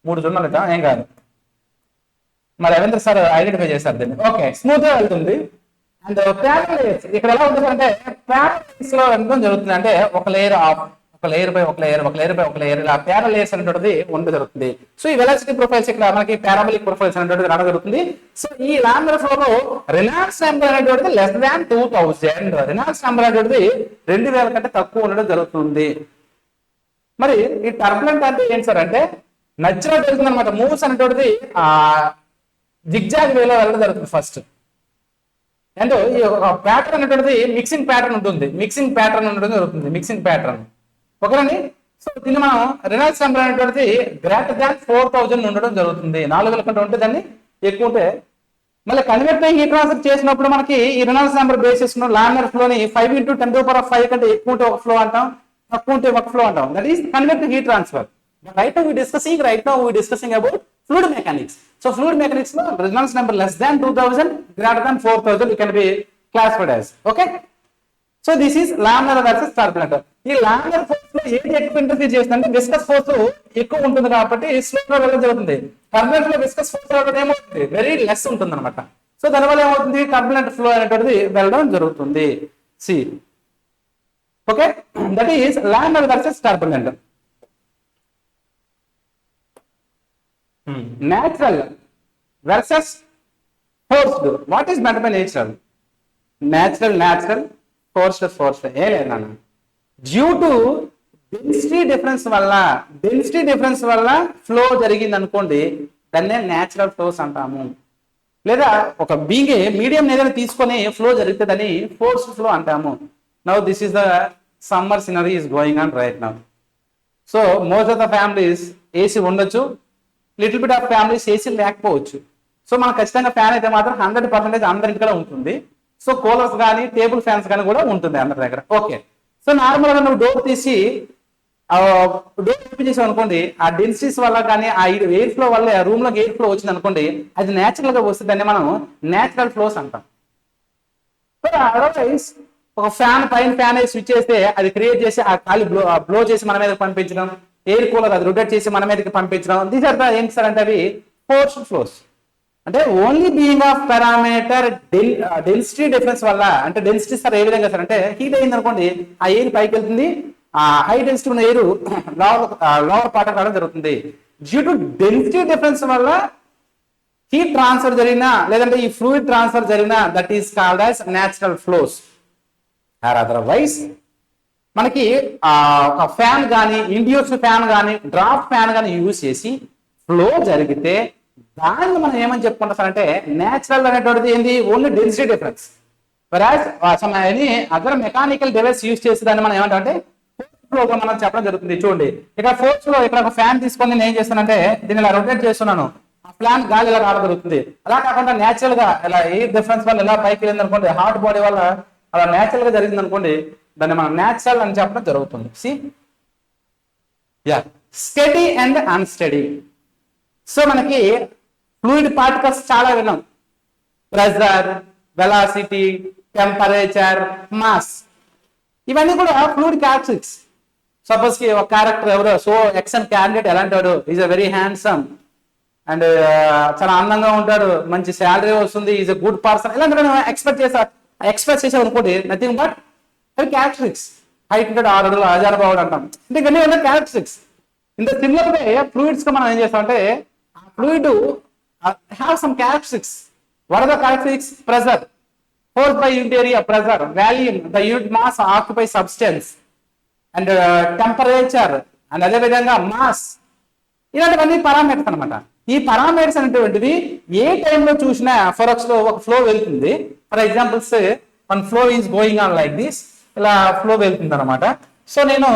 3 జొన్నలు ఏం కాదు, మరి రవీంద్ర సార్ ఐడెంటిఫై చేశారు దీన్ని. ఓకే, స్మూత్ గా వెళ్తుంది. అండ్ ప్యారలైజ్ ఇక్కడ ఎలా ఉంటుంది అంటే ప్యారలైజ్ లో వెళ్ళడం జరుగుతుంది. అంటే ఒక లేయర్ బై ఒక లేయర్ ఇలా ప్యారలైజ్ అనేటువంటిది ఉండడం జరుగుతుంది. సో ఈ వెలాసిటీ ప్రొఫైల్స్ ఇక్కడ మనకి పారాబోలిక్ ప్రొఫైల్స్ అనేటువంటిది రావడం జరుగుతుంది. సో ఈ లామినార్ ఫ్లో లో Reynolds నెంబర్ అనేటువంటిది లెస్ దాన్ 2000, Reynolds నెంబర్ అనేటువంటిది 2000 కంటే తక్కువ ఉండడం జరుగుతుంది. మరి ఈ టర్బులెంట్ అంటే ఏంటి సార్ అంటే నచ్చినట్టు వెళ్తుంది అనమాట. మూవ్స్ అనేటువంటిది జిగ్జాగ్ వేలో వెళ్ళడం జరుగుతుంది. ఫస్ట్ అండ్ ఈ ఒక ప్యాటర్న్ అనేటువంటిది మిక్సింగ్ ప్యాటర్న్ ఉంటుంది, మిక్సింగ్ ప్యాటర్న్ ఉండడం జరుగుతుంది, మిక్సింగ్ ప్యాటర్న్. ఓకేనండి. సో దీన్ని మనం రినాల్డ్స్ నెంబర్ అనేటువంటిది గ్రేటర్ దాన్ 4000 ఉండడం జరుగుతుంది. 4000 కంటే ఉంటే దాన్ని ఎక్కువ ఉంటే మళ్ళీ కన్వర్టింగ్ హీట్ ట్రాన్స్ఫర్ చేసినప్పుడు మనకి ఈ రినాల్డ్స్ నెంబర్ బేస్ చేసుకున్న లామినార్ ఫ్లోని 5 × 10⁵ కంటే ఎక్కువ ఉంటే ఒక ఫ్లో అంటాం, తక్కువ ఉంటే ఒక ఫ్లో అంటాం. That is converting heat transfer. Right now we discussing about fluid mechanics. So fluid mechanics no Reynolds number less than 2000, greater than 4000 it can be classified as. Okay. So this is laminar versus turbulent. ఈ laminar force లో ఏది ఎక్కువ interfere చేస్తుందంటే viscous force ఎక్కువ ఉంటుంది కాబట్టి slow గా వెళ్ళడం జరుగుతుంది. టర్బులెంట్ లో విస్కస్ ఫోర్స్ అనేది ఏమవుతుంది, వెరీ లెస్ ఉంటుంది అనమాట. సో దానివల్ల ఏమవుతుంది, టర్బులెంట్ ఫ్లో అనేటువంటిది వెళ్ళడం జరుగుతుంది. See okay, that is laminar versus turbulent. Natural versus forced. What is meant by natural? Natural, forced. ఏ లేదన్నా, డ్యూ టు డెన్సిటీ డిఫరెన్స్ వల్ల ఫ్లో జరిగింది అనుకోండి, దాన్నే న్యాచురల్ ఫ్లోస్ అంటాము. లేదా ఒక బీంగే మీడియం ఏదైనా తీసుకొని ఫ్లో జరుగుతుందని ఫోర్స్డ్ ఫ్లో అంటాము. Now this is the summer scenery is going on right now. So most of the families AC ఉండొచ్చు, little bit of families AC లేకపోవచ్చు. సో మనకు ఖచ్చితంగా ఫ్యాన్ అయితే మాత్రం 100% అందరింటికలా ఉంటుంది. సో కూలర్స్ కానీ టేబుల్ ఫ్యాన్స్ కానీ కూడా ఉంటుంది అందరి దగ్గర. ఓకే. సో నార్మల్గా నువ్వు డోర్ తీసి డోర్ ఓపెన్ చేసావు అనుకోండి, ఆ డెన్సిటీస్ వల్ల కానీ ఆ ఎయిర్ ఫ్లో వల్ల ఆ రూమ్ లోకి ఎయిర్ ఫ్లో వచ్చింది అనుకోండి, అది న్యాచురల్ గా వస్తుందని మనం న్యాచురల్ ఫ్లోస్ అంటాం. అదర్వైజ్ ఒక ఫ్యాన్ స్విచ్ చేస్తే అది క్రియేట్ చేసి ఆ గాలి బ్లో చేసి మన మీద పంపించడం, ఎయిర్ కూలర్ అది రొటేట్ చేసి మన మీదకి పంపించడం, దీస్ ఆర్ ద ఏం సార్ అంటే అవి ఫోర్స్డ్ ఫ్లోస్. అంటే only being of parameter density difference వల్ల, అంటే డెన్సిటీ సార్ ఏ విధంగా సార్ అంటే హీట్ అయింది అనుకోండి, ఆ ఎయిర్ పైకి వెళ్తుంది, ఆ హై డెన్సిటీ ఉన్న ఎయిర్ లోవర్ పార్ట్ రావడం జరుగుతుంది. డ్యూ టు డెన్సిటీ డిఫరెన్స్ వల్ల హీట్ ట్రాన్స్ఫర్ జరిగినా లేదంటే ఈ ఫ్లూయిడ్ ట్రాన్స్ఫర్ జరిగినా that is called as natural flows. Or otherwise మనకి ఒక ఫ్యాన్ కానీ ఇండ్యూస్డ్ ఫ్యాన్ కానీ డ్రాఫ్ట్ ఫ్యాన్ కానీ యూజ్ చేసి ఫ్లో జరిగితే దాన్ని మనం ఏమని చెప్పుకుంటాం అంటే న్యాచురల్ అనేటువంటిది ఏంది, only density difference. Other mechanical device use చేసి దాన్ని మనం ఏమంటామంటే ఫోర్స్ ఫ్లోగా మనం చెప్పడం జరుగుతుంది. చూడండి ఇక్కడ ఫోర్స్ ఫ్లో, ఇక్కడ ఒక ఫ్యాన్ తీసుకొని నేను ఏం చేస్తానంటే దీన్ని ఇలా రొటేట్ చేస్తున్నాను, ఆ ఫ్యాన్ గాలి ఇలా రావడం జరుగుతుంది. అలా కాకుండా న్యాచురల్ గా ఇలా ఎయిర్ డిఫరెన్స్ వల్ల ఇలా పైకి వెళ్ళింది అనుకోండి, హార్ట్ బాడీ వల్ల అలా న్యాచురల్ గా జరిగింది అనుకోండి, దాన్ని మనం న్యాచురల్ అని చెప్పడం జరుగుతుంది. See ya steady and unsteady. So మనకి ఫ్లూయిడ్ పార్టికల్స్ చాలా విన్నాం, ప్రెషర్, వెలాసిటీ, టెంపరేచర్, మాస్, ఇవన్నీ కూడా ఫ్లూయిడ్ క్యారెక్టరిస్టిక్స్. సపోజ్ కి ఒక క్యారెక్టర్ ఎవరో సో ఎక్సన్ క్యాండిడేట్ ఎలాంటి వాడు, is a very handsome and చాలా అందంగా ఉంటాడు, మంచి శాలరీ వస్తుంది, ఈజ్ అ గుడ్ పర్సన్, ఇలాంటి ఎక్స్పెక్ట్ చేసాం అనుకోండి, నథింగ్ బట్ అవి క్యారెక్టరిస్టిక్స్. హైట్ ఉంటాడు, 6 అడుగులు, ఆజారబావుడు అంటాం, అంటే ఇవన్నీ ఉన్న క్యారెక్టరిస్టిక్స్. ఇంత సిమిలర్ వే ఫ్లూయిడ్స్ గా మనం ఏం చేస్తామంటే ఆ fluid have some characteristics. What are the characteristics? Pressure, force by unit area pressure, volume the unit mass occupy substance, and temperature, and అదే విధంగా మాస్, ఇలాంటివన్నీ పారామీటర్స్ అనమాట. ఈ పారామీటర్స్ అనేటువంటివి ఏ టైంలో చూసినా ఫోరక్స్ లో ఒక ఫ్లో వెళ్తుంది. For examples one flow is going on like this, ఇలా ఫ్లో వెళ్తుంది అనమాట. సో నేను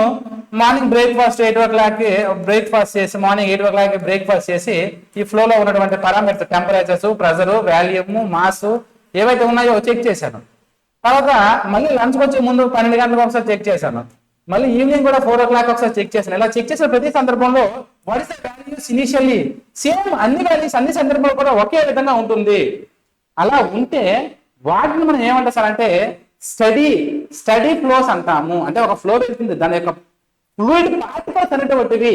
మార్నింగ్ బ్రేక్ఫాస్ట్ 8 o'clock బ్రేక్ఫాస్ట్ చేసి, మార్నింగ్ 8 o'clock బ్రేక్ఫాస్ట్ చేసి ఈ ఫ్లోలో ఉన్నటువంటి parameters temperatures, pressure, volume, mass ఏవైతే ఉన్నాయో చెక్ చేశాను. తర్వాత మళ్ళీ లంచ్కి వచ్చే ముందు 12 గంటలకు ఒకసారి చెక్ చేశాను, మళ్ళీ ఈవినింగ్ కూడా 4 o'clock ఒకసారి చెక్ చేశాను. ఇలా చెక్ చేసిన ప్రతి సందర్భంలో what is the values initially same, అన్ని వాల్యూస్ అన్ని సందర్భాలు కూడా ఒకే విధంగా ఉంటుంది. అలా ఉంటే వాటిని మనం ఏమంటాం సార్ అంటే స్టడీ ఫ్లోస్ అంటాము. అంటే ఒక ఫ్లో వెళ్తుంది, దాని యొక్క ఫ్లూయిడ్ పార్టికల్స్ అనేటువంటివి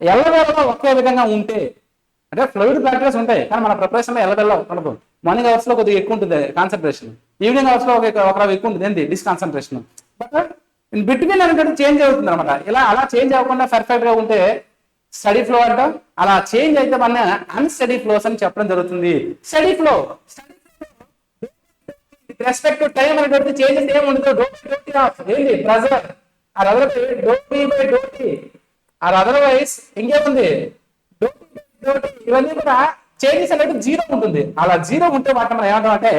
ఎల్లవేళలా ఒకే విధంగా ఉంటే, అంటే ఫ్లూయిడ్ పార్టికల్స్ ఉంటాయి కానీ మన ప్రిపరేషన్ లో ఎల్లవేళలా ఉండదు. మార్నింగ్ అవర్స్ లో కొద్దిగా ఎక్కువ ఉంటుంది కాన్సన్ట్రేషన్, ఈవినింగ్ అవర్స్ లో ఒక ఎక్కువ ఉంటుంది ఏంటి డిస్కాన్సన్ట్రేషన్. బట్ ఇన్ బిట్వీన్ అనేటువంటి చేంజ్ అవుతుంది అనమాట. ఇలా అలా చేంజ్ అవ్వకుండా పర్ఫెక్ట్ గా ఉంటే స్టడీ ఫ్లో అంటాం. అలా చేంజ్ అయితే మన అన్స్టడీ ఫ్లోస్ అని చెప్పడం జరుగుతుంది. Study flow respect to time అనేటువంటి చేంజెస్ ఏమి ఉండదు. ఏంటి ప్రెజర్ ఆర్ అదర్వైజ్ ఇంకేముంది ఇవన్నీ కూడా చేంజెస్ అనేది జీరో ఉంటుంది. అలా జీరో ఉంటే వాటిని మనం ఏమంటాం అంటే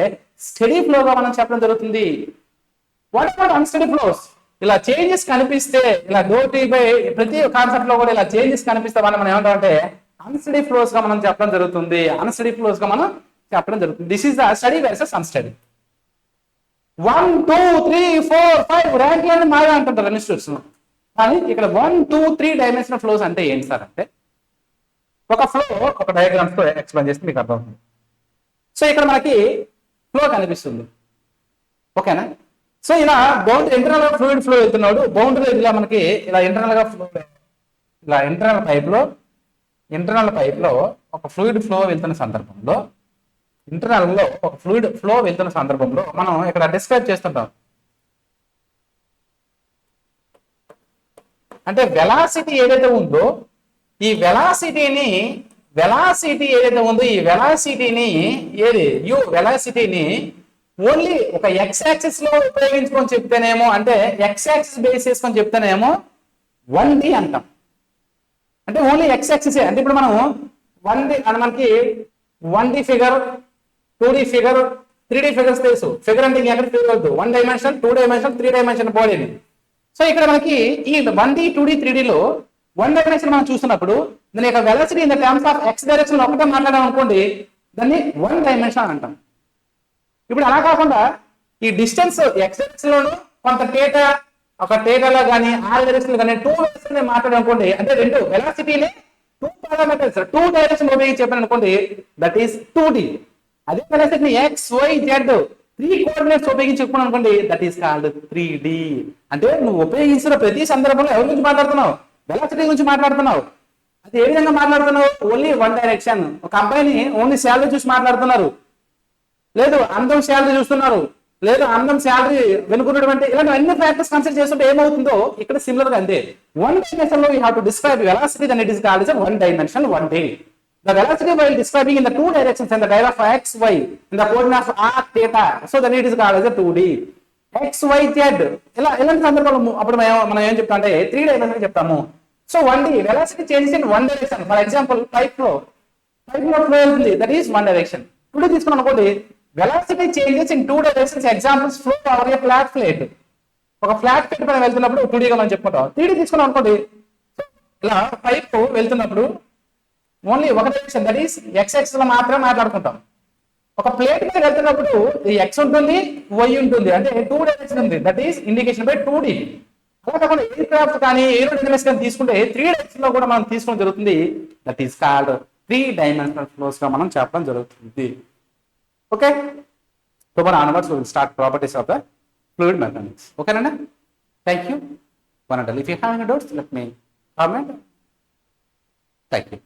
స్టడీ ఫ్లోగా మనం చెప్పడం జరుగుతుంది. What about unsteady flows? ఇలా చేంజెస్ కనిపిస్తే, ఇలా డోటీ బై ప్రతి కాన్సెప్ట్ లో కూడా ఇలా చేంజెస్ కనిపిస్తే మనం ఏమంటామంటే అన్స్టడీ ఫ్లోస్ గా మనం చెప్పడం జరుగుతుంది. అన్స్టడీ ఫ్లోస్ గా మనం చెప్పడం జరుగుతుంది. This is the study versus unsteady. 1 2 3 4 5 ర్యాంకులన్నీ మావే అంటుంటారు ఇన్స్టిట్యూట్స్. కానీ ఇక్కడ 1 2 3 డైమెన్షనల్ ఫ్లోస్ అంటే ఏంటి సార్ అంటే, ఒక ఫ్లో ఒక డయాగ్రామ్స్ తో ఎక్స్ప్లెయిన్ చేస్తే మీకు అర్థమవుతుంది. సో ఇక్కడ మనకి ఫ్లో కనిపిస్తుంది, ఓకేనా? సో ఇలా బౌండరీ ఇంటర్నల్ ఫ్లూయిడ్ ఫ్లో వెళ్తున్నాడు. బౌండరీ ఇలా మనకి ఇలా ఇంటర్నల్ గా ఫ్లో, ఇలా ఇంటర్నల్ పైప్ లో ఒక ఫ్లూయిడ్ ఫ్లో వెళ్తున్న సందర్భంలో, ఇంటర్నల్ లో ఒక ఫ్లూయిడ్ ఫ్లో వెళ్తున్న సందర్భంలో మనం ఇక్కడ డిస్క్రైబ్ చేస్తుంటాం. అంటే వెలాసిటీ ఏదైతే ఉందో ఈ వెలాసిటీని ఓన్లీ ఒక ఎక్స్ యాక్సిస్ లో ఉపయోగించుకొని చెప్తేనేమో, అంటే ఎక్స్ యాక్సిస్ బేస్ చేసుకొని చెప్తేనేమో 1D అంటాం. అంటే ఓన్లీ ఎక్స్ యాక్సిస్. అంటే ఇప్పుడు మనం 1D అని మనకి 1D figure, 2D figure, 3D figures తెలుసు. ఫిగర్ అంటే ఎక్కడ ఫిగర్ వద్దు, 1 డైమెన్షన్, 2 డైమెన్షన్, 3 డైమెన్షన్ బాడీని. సో ఇక్కడ మనకి ఈ 1D 2D 3D లో 1 డైమెన్షన్ మనం చూస్తున్నప్పుడు దాని యొక్క velocity in the terms of X direction ఒకటే మాట్లాడాం అనుకోండి, దాన్ని 1 డైమెన్షన్ అంటాం. ఇప్పుడు అలా కాకుండా ఈ డిస్టెన్స్ ఎక్స్ డైరెక్షన్ లోను కొంత ఒక టేటాలో కానీ ఆర్ డైరెక్షన్ లో కానీ 2 డైరెక్షన్ మాట్లాడాం అనుకోండి, అంటే రెండు వెలాసిటీని 2 పారామీటర్స్ 2 డైరెక్షన్ ఉపయోగించి చెప్పాను అనుకోండి, దట్ ఈస్ 2D. అదే వెలాసిటీని ఎక్స్ వై జెడ్ 3 కోఆర్డినేట్స్ ఉపయోగించి చెప్పుకున్నాను అనుకోండి, దట్ ఈస్ కాల్డ్ 3D. అంటే నువ్వు ఉపయోగించిన ప్రతి సందర్భంలో ఎవరి గురించి మాట్లాడుతున్నావు? వెలాసిటీ గురించి మాట్లాడుతున్నావు. అది ఏ విధంగా మాట్లాడుతున్నావు? Only 1 direction. ఒక అబ్బాయిని ఓన్లీ శాలరీ చూసి మాట్లాడుతున్నారు, లేదు అందం శాలరీ చూస్తున్నారు, లేదు అందం శాలరీ వెనుకున్నటువంటి ఇలాంటి అన్ని ఫ్యాక్టర్స్ కన్సిడర్ చేస్తుంటే ఏమవుతుందో ఇక్కడ సిమిలర్ గా అంతే. 1 dimension లో you have to describe velocity, that it is called as 1 dimension 1D. The velocity while describing in the 2 directions and the direction of x, y in the coordinate of r, theta, so then it is called as a 2D. x, y, z ఇలాంటి సందర్భంలో అప్పుడు మనం ఏం చెప్తాం అంటే 3 dimension చెప్తాము. So 1D velocity changes in 1 direction. For example pipe లో flow వెళ్తుంది, దట్ ఈస్ 1 direction. 2D తీసుకున్నాం అనుకోండి, velocity changes in 2 directions. Examples flow over a flat plate. ఒక ఫ్లాట్ ప్లేట్ పైన వెళ్తున్నప్పుడు 2D గా మనం చెప్పుకుంటాం. 3D తీసుకున్నాం అనుకోండి, ఇలా పైప్ వెళ్తున్నప్పుడు ఓన్లీ ఒక direction, that is X axis లో మాత్రమే మాట్లాడుకుంటాం. ఒక ప్లేట్ మీద వెళ్తున్నప్పుడు ఎక్స్ ఉంటుంది, వై ఉంటుంది, అంటే 2 డైరెక్షన్ ఉంది, that is indication by 2D. అలా కాకుండా ఎయిర్ క్రాఫ్ట్ కానీ ఏరోడైనమిక్స్ కానీ తీసుకుంటే 3 డైరెక్షన్ లో కూడా మనం తీసుకోవడం జరుగుతుంది, that is called 3 dimensional flows గా మనం చెప్పడం జరుగుతుంది. Okay, tomorrow onwards we will start properties of the fluid mechanics. Okay, Nana? Thank you. If you have any doubts, let me comment. Thank you.